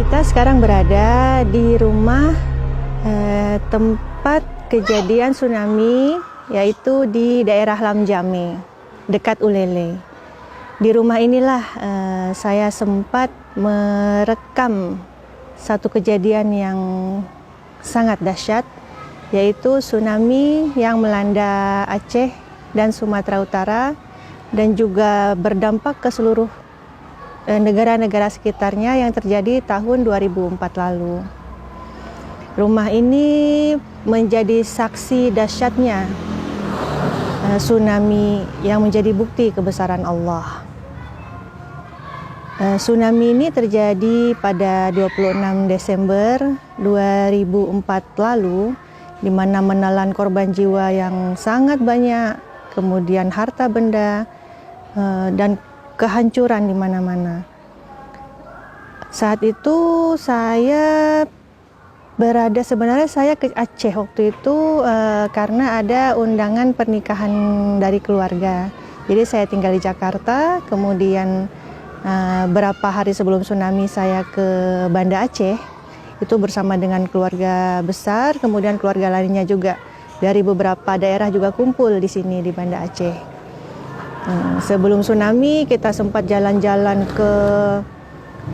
Kita sekarang berada di rumah tempat kejadian tsunami, yaitu di daerah Lamjame, dekat Ulele. Di rumah inilah saya sempat merekam satu kejadian yang sangat dahsyat, yaitu tsunami yang melanda Aceh dan Sumatera Utara dan juga berdampak ke seluruh negara-negara sekitarnya yang terjadi tahun 2004 lalu. Rumah ini menjadi saksi dahsyatnya tsunami yang menjadi bukti kebesaran Allah. Tsunami ini terjadi pada 26 Desember 2004 lalu, di mana menelan korban jiwa yang sangat banyak, kemudian harta benda dan kehancuran di mana-mana. Saat itu saya sebenarnya saya ke Aceh waktu itu karena ada undangan pernikahan dari keluarga. Jadi saya tinggal di Jakarta, kemudian berapa hari sebelum tsunami saya ke Banda Aceh, itu bersama dengan keluarga besar, kemudian keluarga lainnya juga dari beberapa daerah juga kumpul di sini di Banda Aceh. Sebelum tsunami kita sempat jalan-jalan ke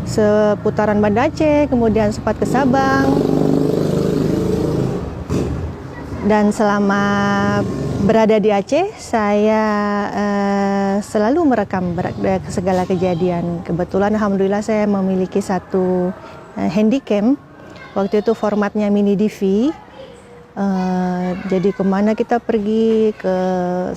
seputaran Banda Aceh, kemudian sempat ke Sabang. Dan selama berada di Aceh, saya selalu merekam segala kejadian. Kebetulan alhamdulillah saya memiliki satu handycam. Waktu itu formatnya mini DV. Jadi kemana kita pergi, ke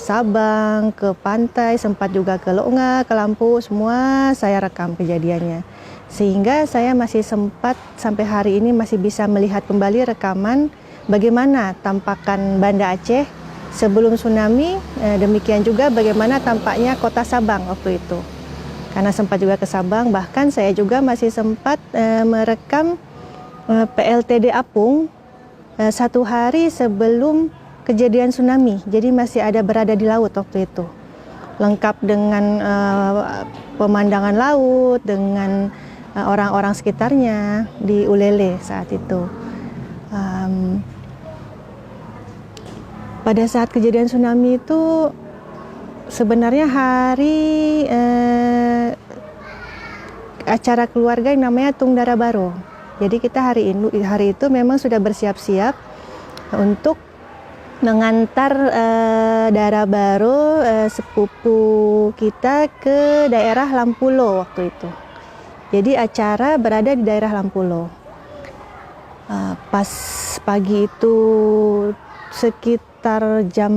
Sabang, ke pantai, sempat juga ke Longa, ke Lampu, semua saya rekam kejadiannya. Sehingga saya masih sempat sampai hari ini masih bisa melihat kembali rekaman bagaimana tampakan Banda Aceh sebelum tsunami, demikian juga bagaimana tampaknya kota Sabang waktu itu. Karena sempat juga ke Sabang, bahkan saya juga masih sempat merekam PLTD Apung satu hari sebelum kejadian tsunami, jadi masih ada berada di laut waktu itu, lengkap dengan pemandangan laut, dengan orang-orang sekitarnya di Ulele saat itu. Pada saat kejadian tsunami itu sebenarnya hari acara keluarga yang namanya Tung Dara Baro. Jadi kita hari itu memang sudah bersiap-siap untuk mengantar Dara Baro, sepupu kita, ke daerah Lampulo waktu itu. Jadi acara berada di daerah Lampulo. Pas pagi itu sekitar jam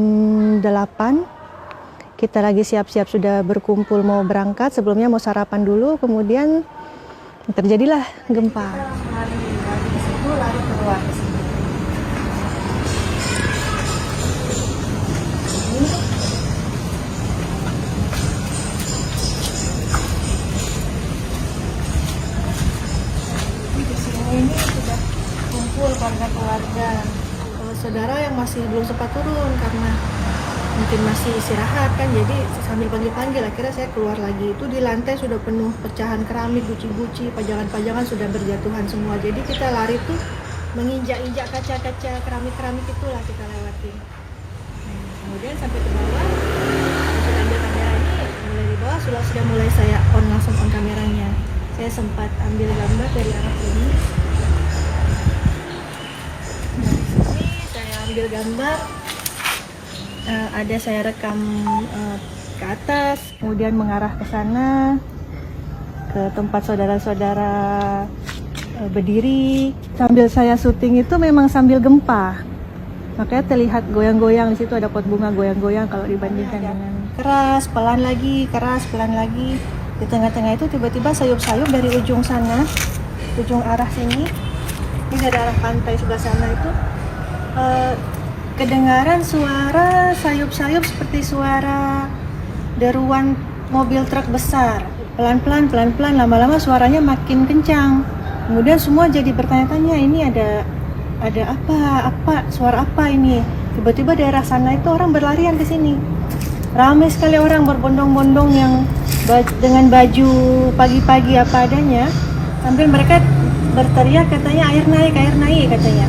8, kita lagi siap-siap sudah berkumpul mau berangkat, sebelumnya mau sarapan dulu, kemudian terjadilah gempa. Lari ke situ, lari keluar ke sini. Di sini ini sudah kumpul keluarga. Saudara yang masih belum sempat turun karena mungkin masih istirahat kan, jadi sambil panggil-panggil akhirnya saya keluar lagi. Itu di lantai sudah penuh pecahan keramik, guci-guci, pajangan-pajangan sudah berjatuhan semua. Jadi kita lari tuh menginjak-injak kaca-kaca keramik-keramik itulah kita lewatin. Kemudian sampai ke bawah, sudah ambil kamera ini, mulai di bawah sudah mulai saya langsung on kameranya. Saya sempat ambil gambar dari arah ini. Dari sini saya ambil gambar. Ada saya rekam ke atas, kemudian mengarah ke sana, ke tempat saudara-saudara berdiri. Sambil saya syuting itu memang sambil gempa, makanya terlihat goyang-goyang. Di situ ada pot bunga goyang-goyang kalau dibandingkan dengan keras, pelan lagi, keras, pelan lagi. Di tengah-tengah itu tiba-tiba sayup-sayup dari ujung sana, ujung arah sini, ini dari arah pantai sebelah sana itu, kedengaran suara sayup-sayup seperti suara deruan mobil truk besar. Pelan-pelan, pelan-pelan, lama-lama suaranya makin kencang. Kemudian semua jadi bertanya-tanya, ini ada apa, suara apa ini? Tiba-tiba daerah sana itu orang berlarian ke sini. Ramai sekali orang berbondong-bondong yang dengan baju pagi-pagi apa adanya, sambil mereka berteriak katanya air naik katanya.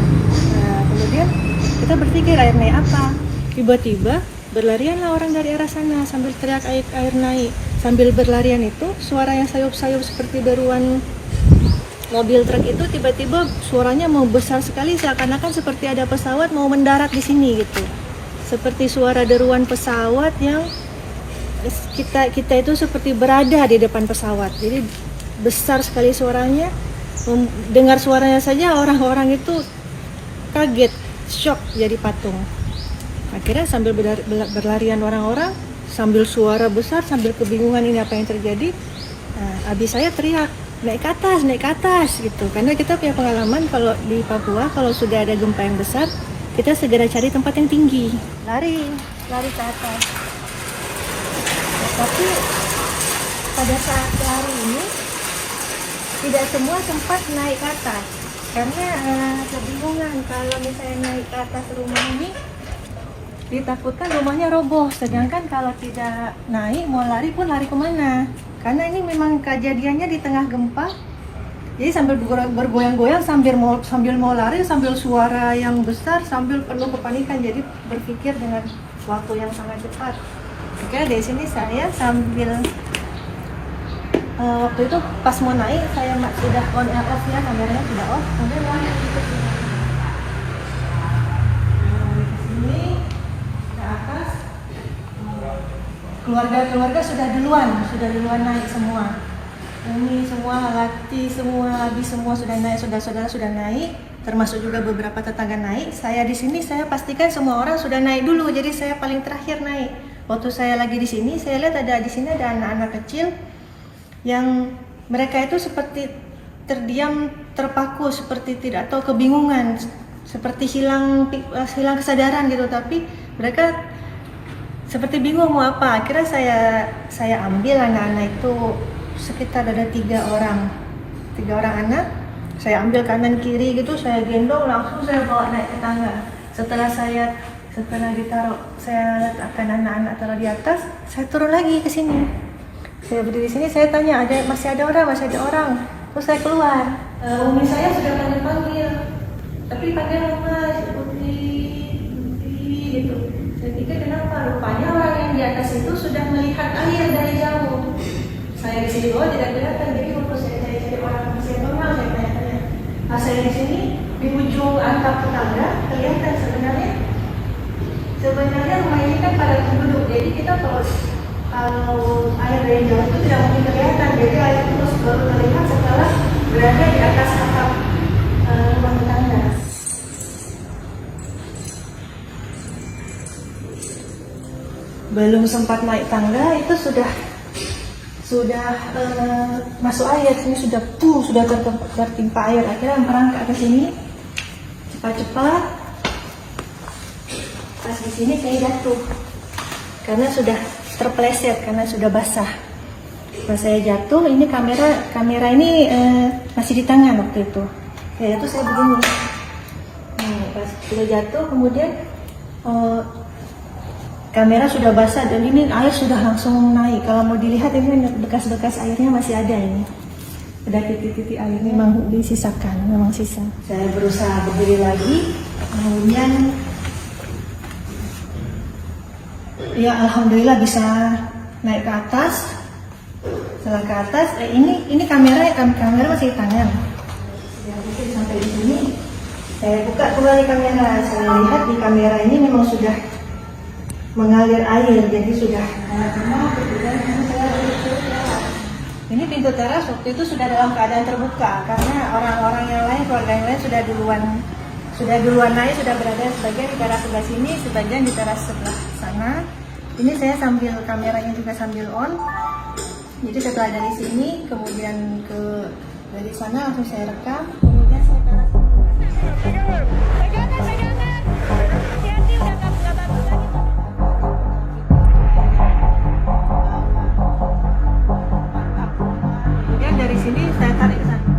Nah, kemudian kita berpikir air naik apa? Tiba-tiba berlarianlah orang dari arah sana sambil teriak air naik. Sambil berlarian itu suara yang sayup-sayup seperti deruan mobil truk itu tiba-tiba suaranya mau besar sekali, seakan-akan seperti ada pesawat mau mendarat di sini gitu. Seperti suara deruan pesawat yang kita itu seperti berada di depan pesawat. Jadi besar sekali suaranya. Dengar suaranya saja orang-orang itu kaget, shock jadi patung. Akhirnya sambil berlarian orang-orang, sambil suara besar, sambil kebingungan ini apa yang terjadi. Nah, abi saya teriak, naik ke atas gitu. Karena kita punya pengalaman kalau di Papua kalau sudah ada gempa yang besar, kita segera cari tempat yang tinggi, lari ke atas. Tapi pada saat lari ini tidak semua sempat naik ke atas karena kebingungan kalau misalnya naik ke atas rumah ini ditakutkan rumahnya roboh, sedangkan kalau tidak naik mau lari pun lari kemana, karena ini memang kejadiannya di tengah gempa. Jadi sambil bergoyang-goyang sambil mau lari, sambil suara yang besar, sambil penuh kepanikan, jadi berpikir dengan waktu yang sangat cepat. Oke, dari sini saya sambil waktu itu pas mau naik saya sudah on and off ya, kameranya sudah off, kemudian lari ke sini ke atas. Keluarga sudah duluan naik semua. Ini semua Lati, semua Abi, semua sudah naik, saudara-saudara sudah naik, termasuk juga beberapa tetangga naik. Saya di sini saya pastikan semua orang sudah naik dulu, jadi saya paling terakhir naik. Waktu saya lagi di sini, saya lihat di sini ada anak-anak kecil yang mereka itu seperti terdiam, terpaku, seperti tidak tahu, kebingungan, seperti hilang kesadaran gitu. Tapi mereka seperti bingung mau apa. Akhirnya saya ambil anak-anak itu, sekitar ada tiga orang anak. Saya ambil kanan kiri gitu, saya gendong, langsung saya bawa naik ke tangga. Setelah ditaruh, saya letakkan anak-anak taruh di atas, saya turun lagi ke sini. Saya berdiri di sini, saya tanya, masih ada orang. Terus saya keluar. Umi saya sudah panggil, tapi panggil nama Putri gitu. Saya pikir kenapa? Rupanya orang yang di atas itu sudah melihat air dari jauh. Saya di sini bawah tidak kelihatan, jadi waktu saya cari orang masih normal, saya tanya-tanya. Pas saya di sini di ujung atap tetangga kelihatan sebenarnya rumah ini kan pada penduduk, jadi kita kalau air dari jauh itu tidak mungkin kelihatan, jadi air itu baru terlihat setelah berada di atas atap rumah tetangga. Belum sempat naik tangga itu sudah masuk air, ini sudah tertimpa air. Akhirnya merangkak ke sini cepat-cepat. Pas di sini saya jatuh karena sudah terpeleset, karena sudah basah. Pas saya jatuh, ini kamera ini masih di tangan waktu itu. Saya jatuh, saya begini. Nah, pas sudah jatuh, kemudian kamera sudah basah dan ini air sudah langsung naik. Kalau mau dilihat ini bekas-bekas airnya masih ada ini. Ada titik-titik air memang disisakan, memang sisa. Saya berusaha berdiri lagi, kemudian ya alhamdulillah bisa naik ke atas. Setelah ke atas, ini kamera masih di tangan. Sampai di sini, saya buka kembali kamera. Saya lihat di kamera ini memang sudah mengalir air, jadi sudah ini pintu teras waktu itu sudah dalam keadaan terbuka karena orang-orang yang lain, keluarga yang lain sudah duluan naik, sudah berada sebagian di teras sebelah sini, sebagian di teras sebelah sana. Ini saya sambil kameranya juga sambil on, jadi setelah dari sini kemudian dari sana langsung saya rekam, kemudian saya teras. Dari sini saya tarik ke sana.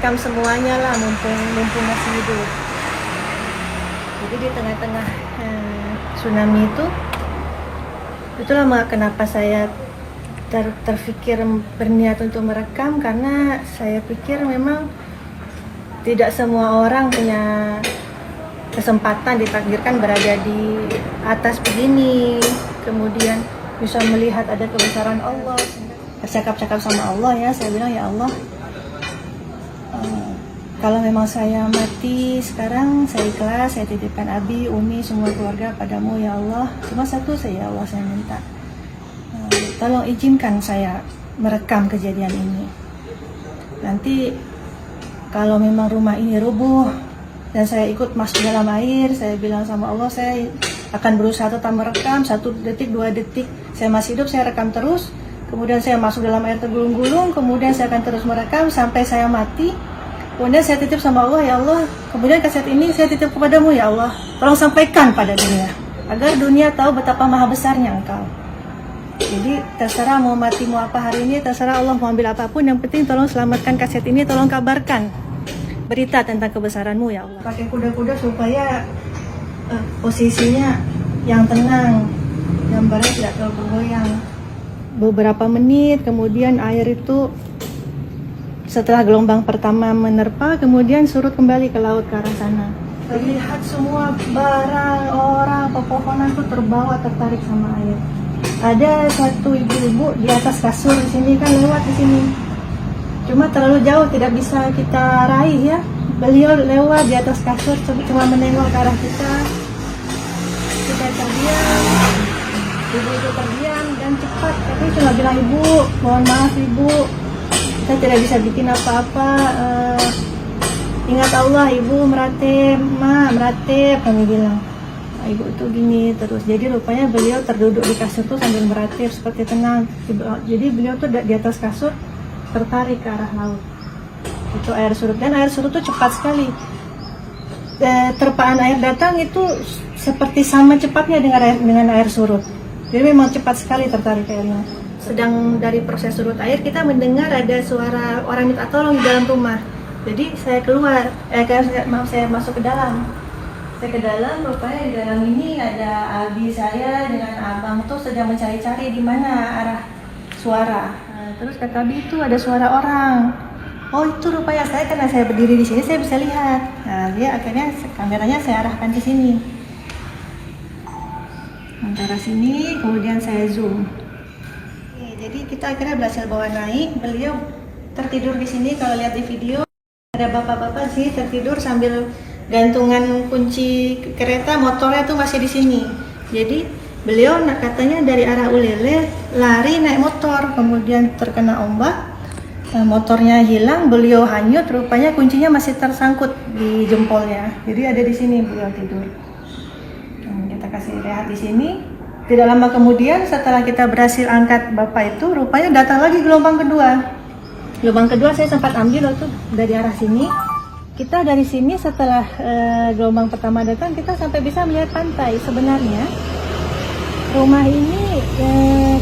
merekam semuanya lah, mumpung masih hidup. Jadi di tengah-tengah tsunami itulah kenapa saya terfikir berniat untuk merekam, karena saya pikir memang tidak semua orang punya kesempatan ditakdirkan berada di atas begini, kemudian bisa melihat ada kebesaran Allah. Cakap-cakap sama Allah ya, saya bilang ya Allah, kalau memang saya mati sekarang, saya ikhlas, saya titipkan Abi, Umi, semua keluarga padamu ya Allah. Cuma satu saya, ya Allah, saya minta, tolong izinkan saya merekam kejadian ini. Nanti kalau memang rumah ini rubuh dan saya ikut masuk dalam air, saya bilang sama Allah, saya akan berusaha tetap merekam 1 detik, 2 detik. Saya masih hidup, saya rekam terus. Kemudian saya masuk dalam air tergulung-gulung, kemudian saya akan terus merekam sampai saya mati. Kemudian saya titip sama Allah, ya Allah, kemudian kaset ini saya titip kepadamu ya Allah. Tolong sampaikan pada dunia, agar dunia tahu betapa maha besarnya Engkau. Jadi terserah mau mati mau apa hari ini, terserah Allah mau ambil apapun, yang penting tolong selamatkan kaset ini, tolong kabarkan berita tentang kebesaranmu ya Allah. Pakai kuda-kuda supaya posisinya yang tenang, gambarnya tidak terlalu bergoyang. Beberapa menit kemudian air itu setelah gelombang pertama menerpa, kemudian surut kembali ke laut ke arah sana. Terlihat semua barang, orang, pepohonan itu terbawa, tertarik sama air. Ada satu ibu-ibu di atas kasur di sini, kan lewat di sini. Cuma terlalu jauh, tidak bisa kita raih ya. Beliau lewat di atas kasur, cuma menengok ke arah kita. Kita terdiam, ibu itu terdiam dan cepat. Tapi cuma bilang, ibu, mohon maaf ibu, kita tidak bisa bikin apa-apa. Ingat Allah, ibu, meratip, meratip, kami bilang. Ibu itu gini terus. Jadi rupanya beliau terduduk di kasur tuh sambil meratip seperti tenang. Jadi beliau tuh di atas kasur tertarik ke arah laut. Itu air surut, dan air surut tuh cepat sekali. Terpaan air datang itu seperti sama cepatnya dengan air surut. Jadi memang cepat sekali tertarik airnya. Sedang dari proses surut air, kita mendengar ada suara orang minta tolong di dalam rumah. Jadi saya keluar, saya masuk ke dalam. Saya ke dalam, rupanya di dalam ini ada abi saya dengan abang tuh sedang mencari-cari di mana arah suara. Terus kata abi itu ada suara orang. Oh itu rupanya saya, karena saya berdiri di sini saya bisa lihat. Nah dia akhirnya kameranya saya arahkan ke sini. Antara sini, kemudian saya zoom. Jadi kita akhirnya berhasil bawa naik. Beliau tertidur di sini, kalau lihat di video ada bapak-bapak sih tertidur sambil gantungan kunci kereta motornya tuh masih di sini. Jadi beliau katanya dari arah Ulele lari naik motor, kemudian terkena ombak, motornya hilang, beliau hanyut, rupanya kuncinya masih tersangkut di jempolnya. Jadi ada di sini beliau tidur. Kita kasih rehat di sini. Tidak lama kemudian setelah kita berhasil angkat bapak itu, rupanya datang lagi gelombang kedua. Gelombang kedua saya sempat ambil waktu dari arah sini. Kita dari sini setelah gelombang pertama datang, kita sampai bisa melihat pantai. Sebenarnya rumah ini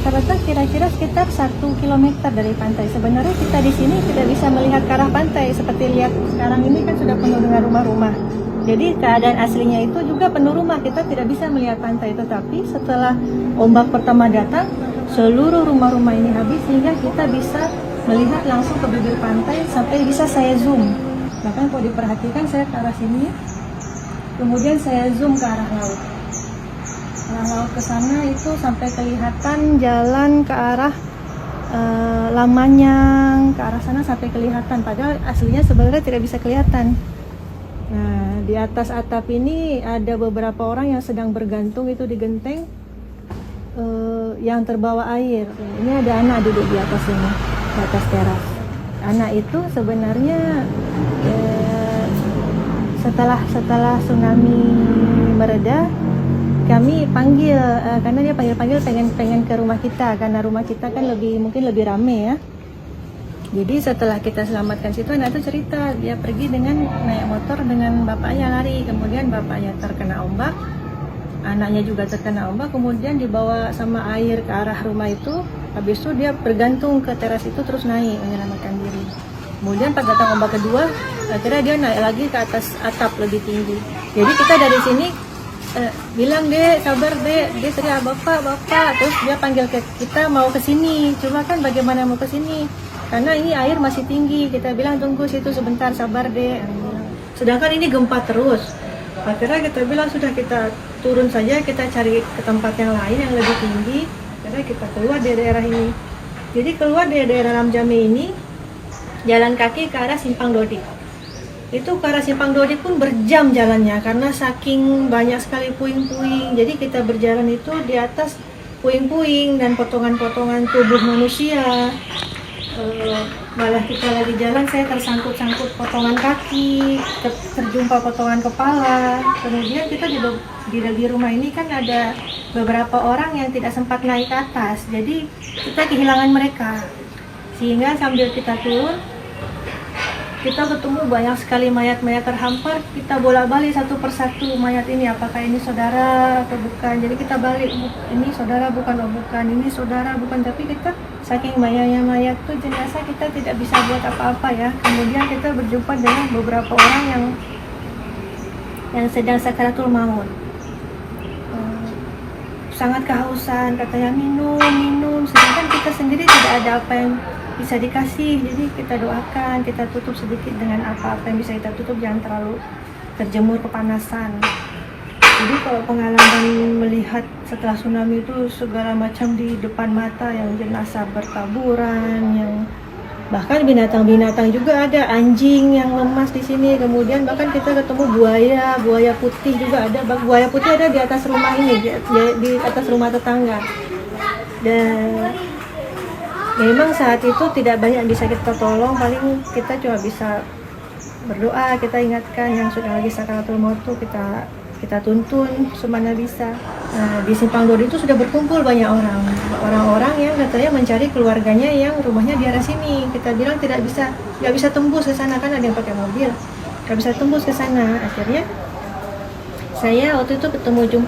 terletak kira-kira sekitar 1 km dari pantai. Sebenarnya kita di sini tidak bisa melihat ke arah pantai. Seperti lihat sekarang ini kan sudah penuh dengan rumah-rumah. Jadi keadaan aslinya itu juga penuh rumah, kita tidak bisa melihat pantai. Tetapi setelah ombak pertama datang, seluruh rumah-rumah ini habis sehingga kita bisa melihat langsung ke bibir pantai sampai bisa saya zoom. Bahkan kalau diperhatikan saya ke arah sini, kemudian saya zoom ke arah laut. Arah laut ke sana itu sampai kelihatan jalan ke arah Lamanyang, ke arah sana sampai kelihatan. Padahal aslinya sebenarnya tidak bisa kelihatan. Nah, di atas atap ini ada beberapa orang yang sedang bergantung itu di genteng yang terbawa air. Ini ada anak duduk di atas ini, di atas teras. Anak itu sebenarnya setelah tsunami mereda, kami panggil karena dia panggil pengen ke rumah kita, karena rumah kita kan mungkin lebih rame ya. Jadi setelah kita selamatkan situ, anak itu cerita dia pergi dengan naik motor dengan bapaknya lari, kemudian bapaknya terkena ombak, anaknya juga terkena ombak, kemudian dibawa sama air ke arah rumah itu. Habis itu dia bergantung ke teras itu terus naik menyelamatkan diri. Kemudian pas datang ombak kedua, akhirnya dia naik lagi ke atas atap lebih tinggi. Jadi kita dari sini bilang, dek sabar dek, dia teriak bapak, terus dia panggil ke kita mau ke sini. Cuma kan bagaimana mau ke sini? Karena ini air masih tinggi. Kita bilang tunggu situ sebentar, sabar dek. Sedangkan ini gempa terus. Akhirnya kita bilang sudah, kita turun saja, kita cari ke tempat yang lain yang lebih tinggi. Akhirnya kita keluar dari daerah ini. Jadi keluar dari daerah Ramjame ini, jalan kaki ke arah Simpang Dodi. Itu ke arah Simpang Dodi pun berjam jalannya karena saking banyak sekali puing-puing. Jadi kita berjalan itu di atas puing-puing dan potongan-potongan tubuh manusia. Malah kita lagi jalan, saya tersangkut-sangkut potongan kaki, terjumpa potongan kepala. Kemudian kita di rumah ini kan ada beberapa orang yang tidak sempat naik ke atas. Jadi kita kehilangan mereka. Sehingga sambil kita turun, kita ketemu banyak sekali mayat-mayat terhampar. Kita bolak-balik satu persatu mayat ini, apakah ini saudara atau bukan. Jadi kita balik, ini saudara bukan, oh bukan, ini saudara bukan. Tapi kita saking banyaknya mayat tuh jenazah, kita tidak bisa buat apa-apa ya. Kemudian kita berjumpa dengan beberapa orang yang sedang sakaratul maut. Sangat kehausan, katanya minum. Sedangkan kita sendiri tidak ada apa yang bisa dikasih. Jadi kita doakan, kita tutup sedikit dengan apa-apa yang bisa kita tutup, jangan terlalu terjemur kepanasan. Jadi kalau pengalaman melihat setelah tsunami itu segala macam di depan mata, yang jenazah bertaburan, yang bahkan binatang-binatang juga ada, anjing yang lemas di sini. Kemudian bahkan kita ketemu buaya putih juga ada. Buaya putih ada di atas rumah ini, di atas rumah tetangga. Dan memang saat itu tidak banyak bisa kita tolong, paling kita cuma bisa berdoa, kita ingatkan yang sudah lagi sakaratul maut itu kita tuntun semana bisa. Nah, di Simpang Dodi itu sudah berkumpul banyak orang-orang yang katanya mencari keluarganya yang rumahnya di arah sini. Kita bilang nggak bisa tembus ke sana, kan ada yang pakai mobil, nggak bisa tembus ke sana. Akhirnya saya waktu itu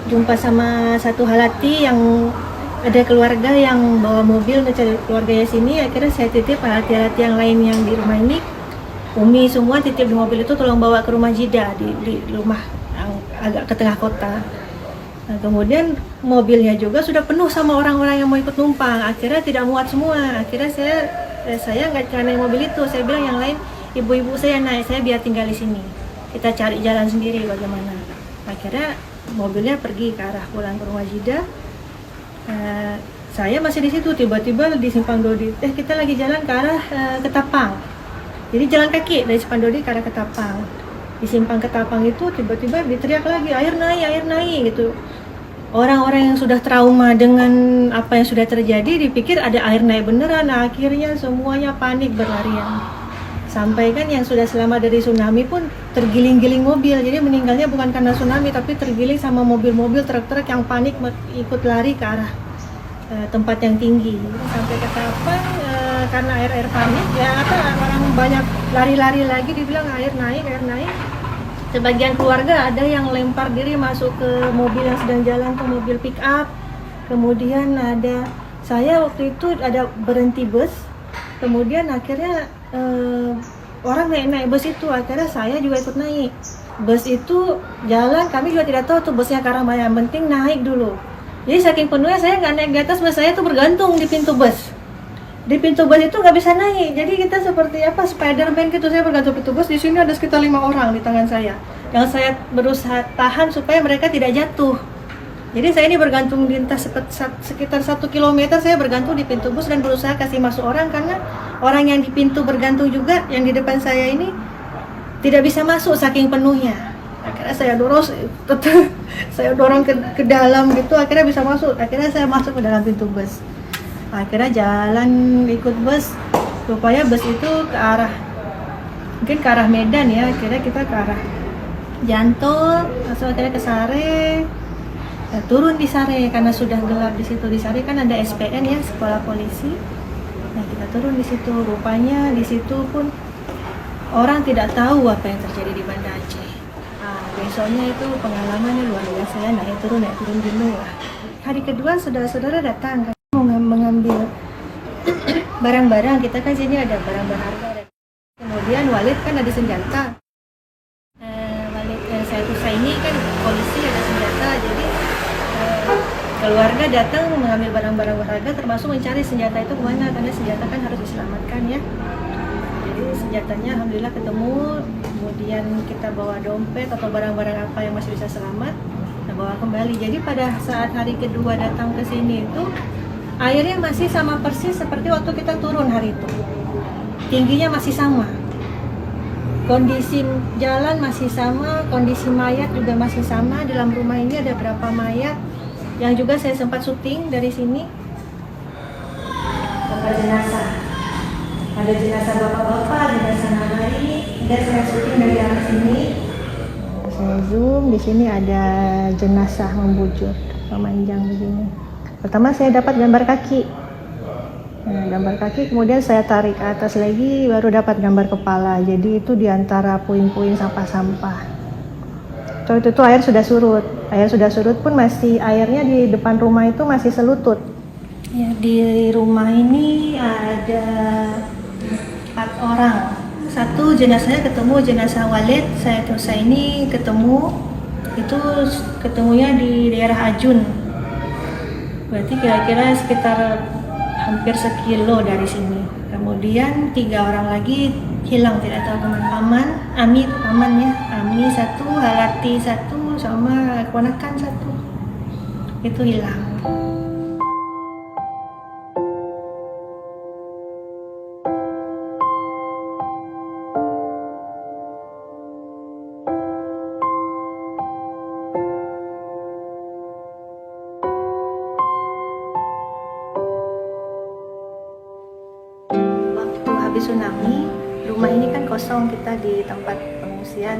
jumpa sama satu halati yang ada keluarga yang bawa mobil mencari keluarganya sini. Akhirnya saya titip halati-halati yang lain yang di rumah ini, Umi semua titip di mobil itu, tolong bawa ke rumah Jida di rumah yang agak ke tengah kota. Nah, kemudian mobilnya juga sudah penuh sama orang-orang yang mau ikut numpang. Akhirnya tidak muat semua. Akhirnya saya nggak naik mobil itu. Saya bilang yang lain, ibu-ibu saya naik, saya biar tinggal di sini. Kita cari jalan sendiri bagaimana. Akhirnya mobilnya pergi ke arah pulang ke rumah Jida. Saya masih di situ, tiba-tiba di Simpang Dodi, kita lagi jalan ke arah Ketapang. Jadi jalan kaki dari Simpang Dodi ke arah Ketapang. Di Simpang Ketapang itu tiba-tiba diteriak lagi, air naik gitu. Orang-orang yang sudah trauma dengan apa yang sudah terjadi dipikir ada air naik beneran. Nah, akhirnya semuanya panik berlarian. Sampai kan yang sudah selamat dari tsunami pun tergiling-giling mobil. Jadi meninggalnya bukan karena tsunami, tapi tergiling sama mobil-mobil, truk-truk yang panik ikut lari ke arah tempat yang tinggi. Sampai ke Ketapang karena air panik ya, orang banyak lari-lari lagi, dibilang air naik. Sebagian keluarga ada yang lempar diri masuk ke mobil yang sedang jalan, tuh mobil pick up. Kemudian ada saya waktu itu ada berhenti bus. Kemudian akhirnya orang naik bus itu, akhirnya saya juga ikut naik. Bus itu jalan, kami juga tidak tahu tuh busnya ke arah mana, yang penting naik dulu. Jadi saking penuhnya saya nggak naik di atas bus, saya tuh bergantung di pintu bus. Di pintu bus itu nggak bisa naik, jadi kita seperti apa, Spiderman gitu, saya bergantung pintu bus. Di sini ada sekitar 5 orang di tangan saya, yang saya berusaha tahan supaya mereka tidak jatuh. Jadi saya ini bergantung di sekitar 1 kilometer, saya bergantung di pintu bus dan berusaha kasih masuk orang, karena orang yang di pintu bergantung juga, yang di depan saya ini tidak bisa masuk saking penuhnya. Akhirnya saya dorong ke dalam gitu, akhirnya bisa masuk. Akhirnya saya masuk ke dalam pintu bus. Akhirnya jalan ikut bus, rupanya bus itu mungkin ke arah Medan ya. Akhirnya kita ke arah Janto, langsung akhirnya ke Sare. Turun di Sare karena sudah gelap di situ. Di Sare kan ada SPN ya, sekolah polisi. Nah, kita turun di situ. Rupanya di situ pun orang tidak tahu apa yang terjadi di Banda Aceh. Besoknya itu pengalamannya luar biasa ya, naik turun dulu lah. Hari kedua saudara-saudara datang mau mengambil barang-barang. Kita kan sini ada barang berharga, Kemudian Walid kan ada senjata. Walid saya ini kan polisi ada senjata, jadi keluarga datang mengambil barang-barang berharga termasuk mencari senjata itu kemana, karena senjata kan harus diselamatkan ya. Jadi senjatanya alhamdulillah ketemu, kemudian kita bawa dompet atau barang-barang apa yang masih bisa selamat, kita bawa kembali. Jadi pada saat hari kedua datang ke sini itu airnya masih sama persis seperti waktu kita turun hari itu. Tingginya masih sama. Kondisi jalan masih sama, kondisi mayat juga masih sama. Dalam rumah ini ada berapa mayat yang juga saya sempat syuting dari sini. Berapa jenazah? Ada jenazah bapak-bapak, jenazah nabari, dan saya syuting dari arah sini. Saya zoom, di sini ada jenazah membujur, memanjang begini. Pertama saya dapat gambar kaki. Nah, gambar kaki, kemudian saya tarik ke atas lagi, baru dapat gambar kepala. Jadi itu di antara puing-puing sampah-sampah. Waktu itu air sudah surut. Air sudah surut pun masih airnya di depan rumah itu masih selutut. Ya, di rumah ini ada 4 orang. Satu jenazahnya ketemu, jenazah Walid, saya ini ketemu. Itu ketemunya di daerah Ajun. Berarti kira-kira sekitar hampir sekilo dari sini. Kemudian 3 orang lagi hilang, tidak tahu kemana. Ami ya, Ami 1, Halati 1, sama keponakan 1. Itu hilang. Habis tsunami, rumah ini kan kosong, kita di tempat pengungsian.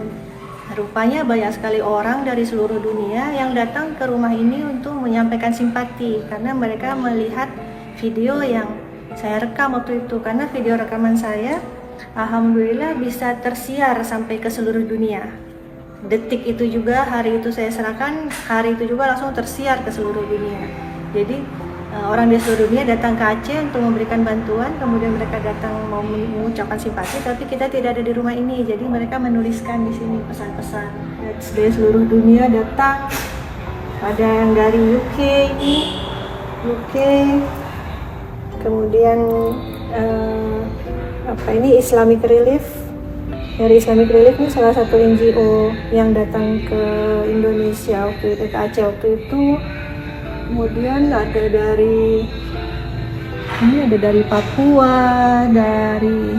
Rupanya banyak sekali orang dari seluruh dunia yang datang ke rumah ini untuk menyampaikan simpati karena mereka melihat video yang saya rekam waktu itu. Karena video rekaman saya alhamdulillah bisa tersiar sampai ke seluruh dunia. Detik itu juga, hari itu saya serahkan, hari itu juga langsung tersiar ke seluruh dunia. Jadi orang di seluruh dunia datang ke Aceh untuk memberikan bantuan, kemudian mereka datang mau mengucapkan simpati, tapi kita tidak ada di rumah ini, jadi mereka menuliskan di sini pesan-pesan. Dari seluruh dunia datang, ada yang dari UK, kemudian ini Islamic Relief. Dari Islamic Relief ini salah satu NGO yang datang ke Indonesia waktu itu, ke Aceh waktu itu. Kemudian ada dari Papua, dari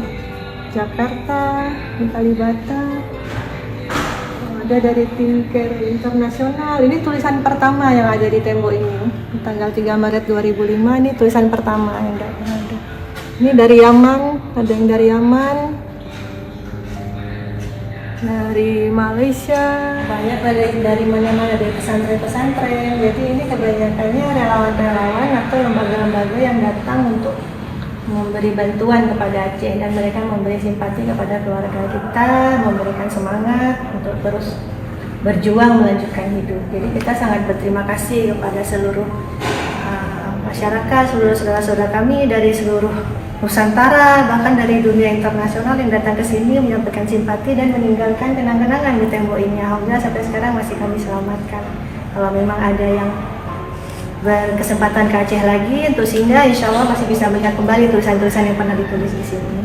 Jakarta, di Kalibata, ada dari Tim Care Internasional. Ini tulisan pertama yang ada di tembok ini, tanggal 3 Maret 2005. Ini tulisan pertama yang ada. Ini dari Yaman, ada yang dari Yaman, dari Malaysia, banyak dari mana-mana, dari pesantren-pesantren. Jadi ini kebanyakannya relawan-relawan atau lembaga-lembaga yang datang untuk memberi bantuan kepada Aceh, dan mereka memberi simpati kepada keluarga kita, memberikan semangat untuk terus berjuang melanjutkan hidup. Jadi kita sangat berterima kasih kepada seluruh masyarakat, seluruh saudara-saudara kami dari seluruh Nusantara, bahkan dari dunia internasional yang datang ke sini menyampaikan simpati dan meninggalkan kenang-kenangan di tembok ini. Alhamdulillah sampai sekarang masih kami selamatkan. Kalau memang ada yang berkesempatan ke Aceh lagi untuk singgah, insya Allah masih bisa melihat kembali tulisan-tulisan yang pernah ditulis di sini.